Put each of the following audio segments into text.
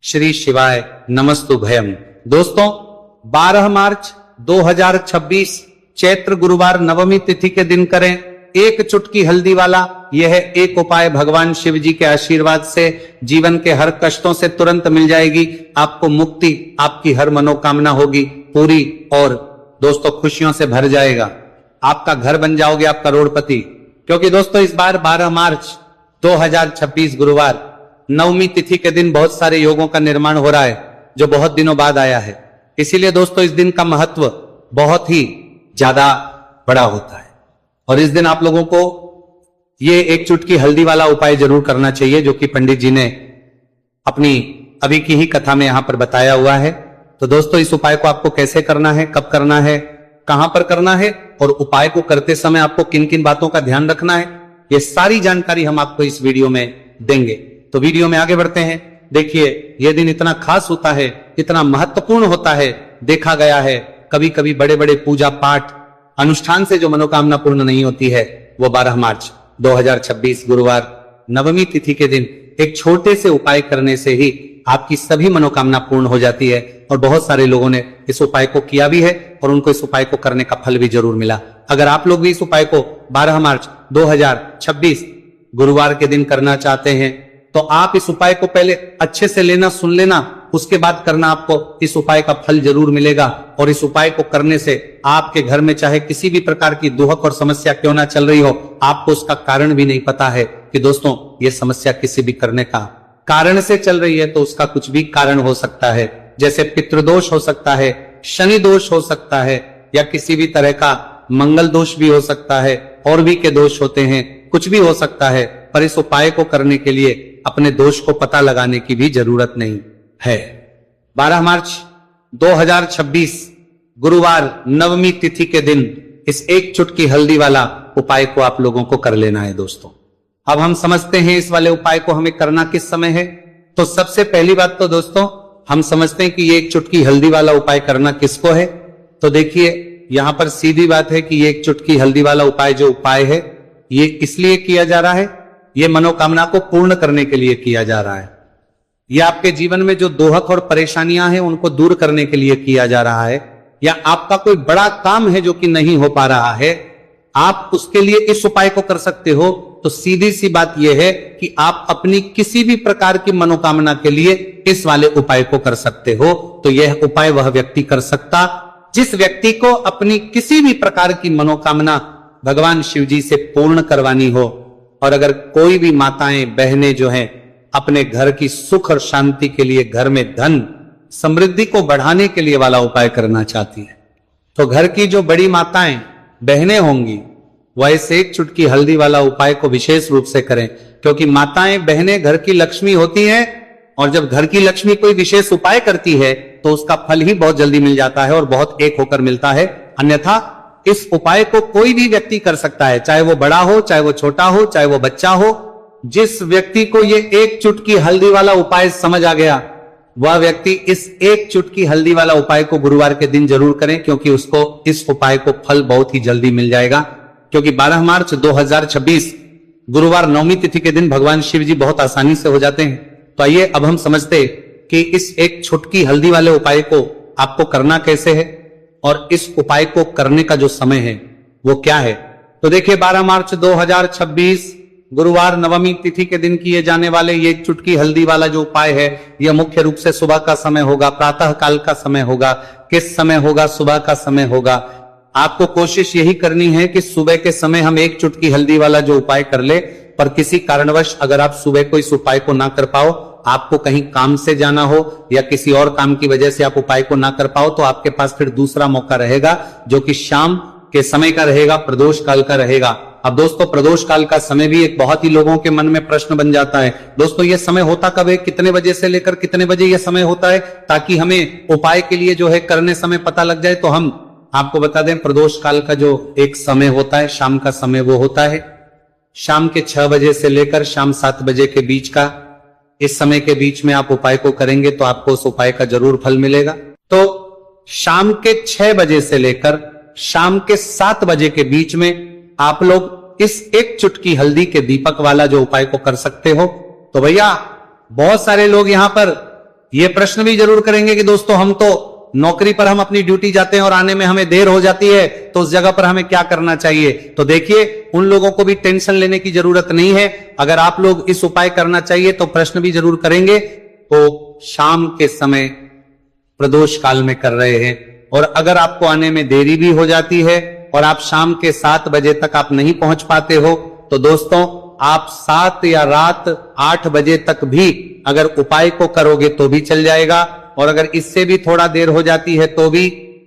श्री शिवाय नमस्तुभयम। दोस्तों 12 मार्च 2026 चैत्र गुरुवार नवमी तिथि के दिन करें एक चुटकी हल्दी वाला यह एक उपाय। भगवान शिव जी के आशीर्वाद से जीवन के हर कष्टों से तुरंत मिल जाएगी आपको मुक्ति, आपकी हर मनोकामना होगी पूरी और दोस्तों खुशियों से भर जाएगा। आपका घर बन जाओगे, आप करोड़पति। क्योंकि दोस्तों इस बार 12 मार्च 2026 गुरुवार नवमी तिथि के दिन बहुत सारे योगों का निर्माण हो रहा है जो बहुत दिनों बाद आया है। इसीलिए दोस्तों इस दिन का महत्व बहुत ही ज्यादा बड़ा होता है और इस दिन आप लोगों को ये एक चुटकी हल्दी वाला उपाय जरूर करना चाहिए जो कि पंडित जी ने अपनी अभी की ही कथा में यहां पर बताया हुआ है। तो दोस्तों इस उपाय को आपको कैसे करना है, कब करना है, कहां पर करना है और उपाय को करते समय आपको किन किन बातों का ध्यान रखना है, ये सारी जानकारी हम आपको इस वीडियो में देंगे। तो वीडियो में आगे बढ़ते हैं। देखिए यह दिन इतना खास होता है, इतना महत्वपूर्ण होता है। देखा गया है कभी कभी बड़े बड़े पूजा पाठ अनुष्ठान से जो मनोकामना पूर्ण नहीं होती है वो 12 मार्च 2026 गुरुवार नवमी तिथि के दिन एक छोटे से उपाय करने से ही आपकी सभी मनोकामना पूर्ण हो जाती है। और बहुत सारे लोगों ने इस उपाय को किया भी है और उनको इस उपाय को करने का फल भी जरूर मिला। अगर आप लोग भी इस उपाय को 12 मार्च 2026 गुरुवार के दिन करना चाहते हैं तो आप इस उपाय को पहले अच्छे से लेना, सुन लेना, उसके बाद करना। आपको इस उपाय का फल जरूर मिलेगा और इस उपाय को करने से आपके घर में चाहे किसी भी प्रकार की दुहक और समस्या क्यों ना चल रही हो, आपको उसका कारण भी नहीं पता है कि दोस्तों ये समस्या किसी भी करने का कारण से चल रही है तो उसका कुछ भी कारण हो सकता है। जैसे पितृदोष हो सकता है, शनि दोष हो सकता है या किसी भी तरह का मंगल दोष भी हो सकता है, और भी के दोष होते हैं, कुछ भी हो सकता है। पर इस उपाय को करने के लिए अपने दोष को पता लगाने की भी जरूरत नहीं है। 12 मार्च 2026 गुरुवार नवमी तिथि के दिन इस एक चुटकी हल्दी वाला उपाय को आप लोगों को कर लेना है। दोस्तों अब हम समझते हैं इस वाले उपाय को हमें करना किस समय है। तो सबसे पहली बात तो दोस्तों हम समझते हैं कि ये एक चुटकी हल्दी वाला उपाय करना किसको है। तो देखिए यहां पर सीधी बात है कि ये एक चुटकी हल्दी वाला उपाय जो उपाय है ये इसलिए किया जा रहा है, ये मनोकामना को पूर्ण करने के लिए किया जा रहा है। यह आपके जीवन में जो दोहक और परेशानियां हैं उनको दूर करने के लिए किया जा रहा है, या आपका कोई बड़ा काम है जो कि नहीं हो पा रहा है, आप उसके लिए इस उपाय को कर सकते हो। तो सीधी सी बात यह है कि आप अपनी किसी भी प्रकार की मनोकामना के लिए इस वाले उपाय को कर सकते हो। तो यह उपाय वह व्यक्ति कर सकता जिस व्यक्ति को अपनी किसी भी प्रकार की मनोकामना भगवान शिव जी से पूर्ण करवानी हो। और अगर कोई भी माताएं बहनें जो हैं अपने घर की सुख और शांति के लिए, घर में धन समृद्धि को बढ़ाने के लिए वाला उपाय करना चाहती है तो घर की जो बड़ी माताएं बहनें होंगी वह इस एक चुटकी हल्दी वाला उपाय को विशेष रूप से करें। क्योंकि माताएं बहनें घर की लक्ष्मी होती हैं और जब घर की लक्ष्मी कोई विशेष उपाय करती है तो उसका फल ही बहुत जल्दी मिल जाता है और बहुत एक होकर मिलता है। अन्यथा इस उपाय को कोई भी व्यक्ति कर सकता है, चाहे वो बड़ा हो, चाहे वो छोटा हो, चाहे वो बच्चा हो। जिस व्यक्ति को ये एक चुटकी हल्दी वाला उपाय समझ आ गया वह व्यक्ति इस एक चुटकी हल्दी वाला उपाय को गुरुवार के दिन जरूर करें, क्योंकि उसको इस उपाय को फल बहुत ही जल्दी मिल जाएगा। क्योंकि 12 मार्च 2026 गुरुवार नवमी तिथि के दिन भगवान शिव जी बहुत आसानी से हो जाते हैं। तो आइए अब हम समझते कि इस एक चुटकी हल्दी वाले उपाय को आपको करना कैसे है और इस उपाय को करने का जो समय है वो क्या है। तो देखिए 12 मार्च 2026 गुरुवार नवमी तिथि के दिन किए जाने वाले ये चुटकी हल्दी वाला जो उपाय है यह मुख्य रूप से सुबह का समय होगा, प्रातः काल का समय होगा। किस समय होगा? सुबह का समय होगा। आपको कोशिश यही करनी है कि सुबह के समय हम एक चुटकी हल्दी वाला जो उपाय कर ले। पर किसी कारणवश अगर आप सुबह को इस उपाय को ना कर पाओ, आपको कहीं काम से जाना हो या किसी और काम की वजह से आप उपाय को ना कर पाओ, तो आपके पास फिर दूसरा मौका रहेगा जो कि शाम के समय का रहेगा, प्रदोष काल का रहेगा। अब दोस्तों प्रदोष काल का समय भी एक बहुत ही लोगों के मन में प्रश्न बन जाता है, दोस्तों ये समय होता कब है, कितने बजे से लेकर कितने बजे यह समय होता है, ताकि हमें उपाय के लिए जो है करने समय पता लग जाए। तो हम आपको बता दें प्रदोष काल का जो एक समय होता है, शाम का समय, वो होता है शाम के 6 बजे से लेकर शाम 7 बजे के बीच का। इस समय के बीच में आप उपाय को करेंगे तो आपको उस उपाय का जरूर फल मिलेगा। तो शाम के 6 बजे से लेकर शाम के 7 बजे के बीच में आप लोग इस एक चुटकी हल्दी के दीपक वाला जो उपाय को कर सकते हो। तो भैया बहुत सारे लोग यहां पर ये प्रश्न भी जरूर करेंगे कि दोस्तों हम तो नौकरी पर हम अपनी ड्यूटी जाते हैं और आने में हमें देर हो जाती है, तो उस जगह पर हमें क्या करना चाहिए। तो देखिए, उन लोगों को भी टेंशन लेने की जरूरत नहीं है। अगर आप लोग इस उपाय करना चाहिए तो प्रश्न भी जरूर करेंगे। तो शाम के समय प्रदोष काल में कर रहे हैं, और अगर आपको आने में देरी भी हो जाती है और आप शाम के 7 बजे तक आप नहीं पहुंच पाते हो, तो दोस्तों आप 7 या रात 8 बजे तक भी अगर उपाय को करोगे तो भी चल जाएगा। और अगर इससे भी थोड़ा देर हो जाती है तो भी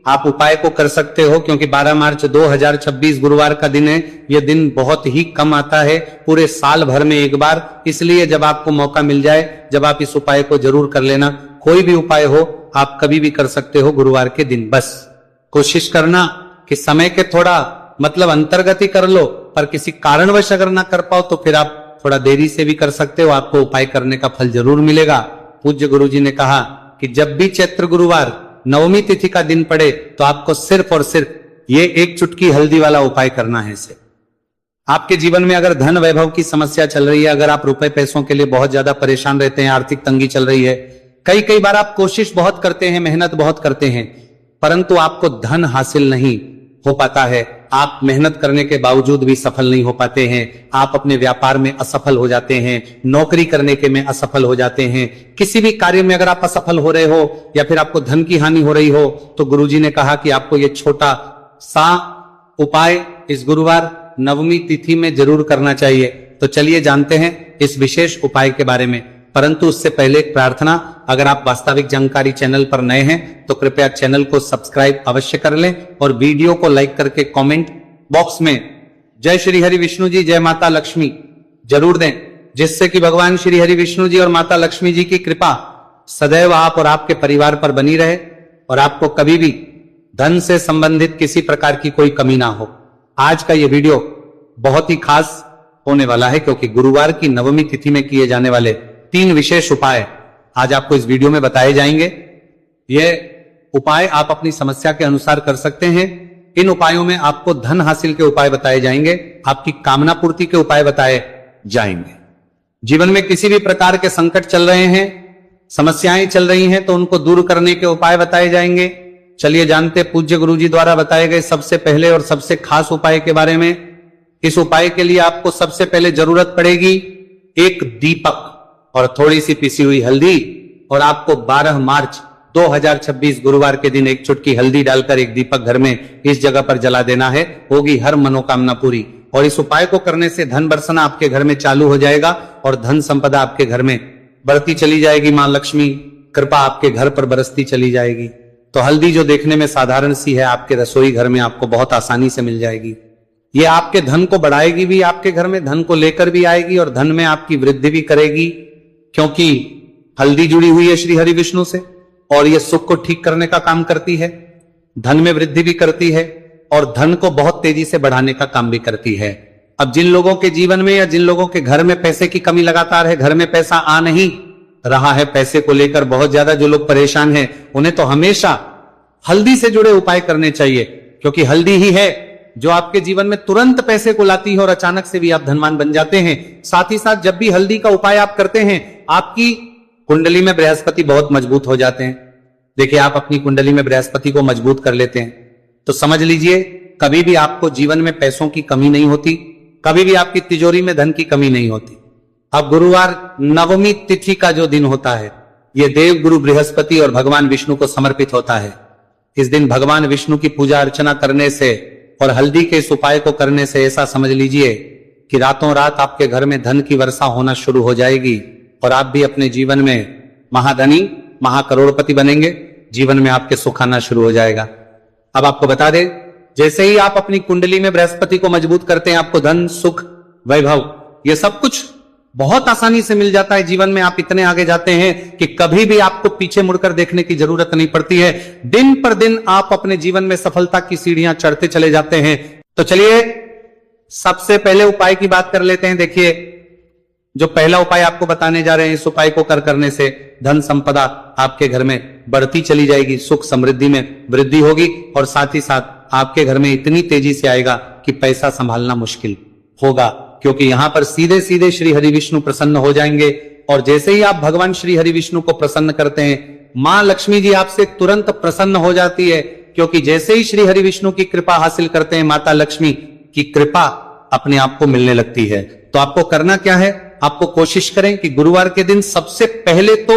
आप उपाय को कर सकते हो, क्योंकि 12 मार्च 2026 गुरुवार का दिन है। यह दिन बहुत ही कम आता है, पूरे साल भर में एक बार। इसलिए जब आपको मौका मिल जाए, जब आप इस उपाय को जरूर कर लेना। कोई भी उपाय हो आप कभी भी कर सकते हो गुरुवार के दिन। बस कोशिश करना कि समय के थोड़ा मतलब अंतर्गति कर लो, पर किसी कारणवश अगर ना कर पाओ तो फिर आप थोड़ा देरी से भी कर सकते हो, आपको उपाय करने का फल जरूर मिलेगा। पूज्य गुरु जी ने कहा कि जब भी चैत्र गुरुवार नवमी तिथि का दिन पड़े तो आपको सिर्फ और सिर्फ ये एक चुटकी हल्दी वाला उपाय करना है। इसे आपके जीवन में अगर धन वैभव की समस्या चल रही है, अगर आप रुपए पैसों के लिए बहुत ज्यादा परेशान रहते हैं, आर्थिक तंगी चल रही है, कई बार आप कोशिश बहुत करते हैं, मेहनत बहुत करते हैं, परंतु आपको धन हासिल नहीं हो पाता है, आप मेहनत करने के बावजूद भी सफल नहीं हो पाते हैं, आप अपने व्यापार में असफल हो जाते हैं, नौकरी करने के में असफल हो जाते हैं, किसी भी कार्य में अगर आप असफल हो रहे हो या फिर आपको धन की हानि हो रही हो, तो गुरुजी ने कहा कि आपको ये छोटा सा उपाय इस गुरुवार नवमी तिथि में जरूर करना चाहिए। तो चलिए जानते हैं इस विशेष उपाय के बारे में। परंतु उससे पहले एक प्रार्थना, अगर आप वास्तविक जानकारी चैनल पर नए हैं तो कृपया चैनल को सब्सक्राइब अवश्य कर लें और वीडियो को लाइक करके कमेंट बॉक्स में जय श्री हरि विष्णु जी, जय माता लक्ष्मी जरूर दें, जिससे कि भगवान श्री हरि विष्णु जी और माता लक्ष्मी जी की कृपा सदैव आप और आपके परिवार पर बनी रहे और आपको कभी भी धन से संबंधित किसी प्रकार की कोई कमी ना हो। आज का यह वीडियो बहुत ही खास होने वाला है, क्योंकि गुरुवार की नवमी तिथि में किए जाने वाले 3 विशेष उपाय आज आपको इस वीडियो में बताए जाएंगे। ये उपाय आप अपनी समस्या के अनुसार कर सकते हैं। इन उपायों में आपको धन हासिल के उपाय बताए जाएंगे, आपकी कामना पूर्ति के उपाय बताए जाएंगे। जीवन में किसी भी प्रकार के संकट चल रहे हैं, समस्याएं चल रही हैं, तो उनको दूर करने के उपाय बताए जाएंगे। चलिए जानते पूज्य गुरु जी द्वारा बताए गए सबसे पहले और सबसे खास उपाय के बारे में। इस उपाय के लिए आपको सबसे पहले जरूरत पड़ेगी एक दीपक और थोड़ी सी पिसी हुई हल्दी, और आपको 12 मार्च 2026 गुरुवार के दिन एक चुटकी हल्दी डालकर एक दीपक घर में इस जगह पर जला देना है। होगी हर मनोकामना पूरी। और इस उपाय को करने से धन बरसना आपके घर में चालू हो जाएगा और धन संपदा आपके घर में बढ़ती चली जाएगी। मां लक्ष्मी कृपा आपके घर पर बरसती चली जाएगी। तो हल्दी जो देखने में साधारण सी है, आपके रसोई घर में आपको बहुत आसानी से मिल जाएगी। ये आपके धन को बढ़ाएगी भी, आपके घर में धन को लेकर भी आएगी और धन में आपकी वृद्धि भी करेगी, क्योंकि हल्दी जुड़ी हुई है श्री हरि विष्णु से और यह सुख को ठीक करने का काम करती है, धन में वृद्धि भी करती है और धन को बहुत तेजी से बढ़ाने का काम भी करती है। अब जिन लोगों के जीवन में या जिन लोगों के घर में पैसे की कमी लगातार है, घर में पैसा आ नहीं रहा है, पैसे को लेकर बहुत ज्यादा जो लोग परेशान हैं, उन्हें तो हमेशा हल्दी से जुड़े उपाय करने चाहिए, क्योंकि हल्दी ही है जो आपके जीवन में तुरंत पैसे को लाती है और अचानक से भी आप धनवान बन जाते हैं। साथ ही साथ जब भी हल्दी का उपाय आप करते हैं, आपकी कुंडली में बृहस्पति बहुत मजबूत हो जाते हैं। देखिए, आप अपनी कुंडली में बृहस्पति को मजबूत कर लेते हैं तो समझ लीजिए कभी भी आपको जीवन में पैसों की कमी नहीं होती, कभी भी आपकी तिजोरी में धन की कमी नहीं होती। अब गुरुवार नवमी तिथि का जो दिन होता है, यह देव गुरु बृहस्पति और भगवान विष्णु को समर्पित होता है। इस दिन भगवान विष्णु की पूजा अर्चना करने से और हल्दी के इस उपाय को करने से ऐसा समझ लीजिए कि रातों रात आपके घर में धन की वर्षा होना शुरू हो जाएगी और आप भी अपने जीवन में महाधनी महाकरोड़पति बनेंगे। जीवन में आपके सुख आना शुरू हो जाएगा। अब आपको बता दें, जैसे ही आप अपनी कुंडली में बृहस्पति को मजबूत करते हैं, आपको धन सुख वैभव ये सब कुछ बहुत आसानी से मिल जाता है। जीवन में आप इतने आगे जाते हैं कि कभी भी आपको पीछे मुड़कर देखने की जरूरत नहीं पड़ती है। दिन पर दिन आप अपने जीवन में सफलता की सीढ़ियां चढ़ते चले जाते हैं। तो चलिए सबसे पहले उपाय की बात कर लेते हैं। देखिए, जो पहला उपाय आपको बताने जा रहे हैं, इस उपाय को करने से धन संपदा आपके घर में बढ़ती चली जाएगी, सुख समृद्धि में वृद्धि होगी और साथ ही साथ आपके घर में इतनी तेजी से आएगा कि पैसा संभालना मुश्किल होगा, क्योंकि यहां पर सीधे सीधे श्री हरि विष्णु प्रसन्न हो जाएंगे और जैसे ही आप भगवान श्री हरि विष्णु को प्रसन्न करते हैं, मां लक्ष्मी जी आपसे तुरंत प्रसन्न हो जाती है, क्योंकि जैसे ही श्री हरि विष्णु की कृपा हासिल करते हैं, माता लक्ष्मी की कृपा अपने आप को मिलने लगती है। तो आपको करना क्या है, आपको कोशिश करें कि गुरुवार के दिन सबसे पहले तो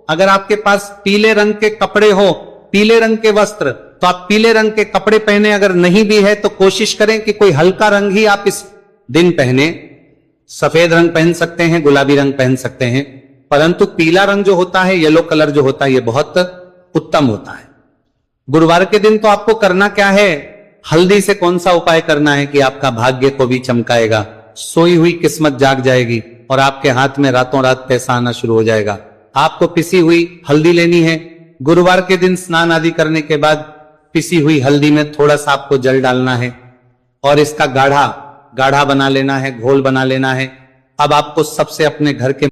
अगर आपके पास पीले रंग के कपड़े हो, पीले रंग के वस्त्र, तो आप पीले रंग के कपड़े पहने। अगर नहीं भी है तो कोशिश करें कि कोई हल्का रंग ही आप इस दिन पहने। सफेद रंग पहन सकते हैं, गुलाबी रंग पहन सकते हैं, परंतु पीला रंग जो होता है, येलो कलर जो होता है, ये बहुत उत्तम होता है। गुरुवार के दिन तो आपको करना क्या है, हल्दी से कौन सा उपाय करना है कि आपका भाग्य को भी चमकाएगा, सोई हुई किस्मत जाग जाएगी और आपके हाथ में रातों रात पैसा आना शुरू हो जाएगा। आपको पिसी हुई हल्दी लेनी है। गुरुवार के दिन स्नान आदि करने के बाद पिसी हुई हल्दी में थोड़ा सा आपको जल डालना है और इसका गाढ़ा बना लेना है, घोल बना लेना है। अब आपको सबसे अपने घर के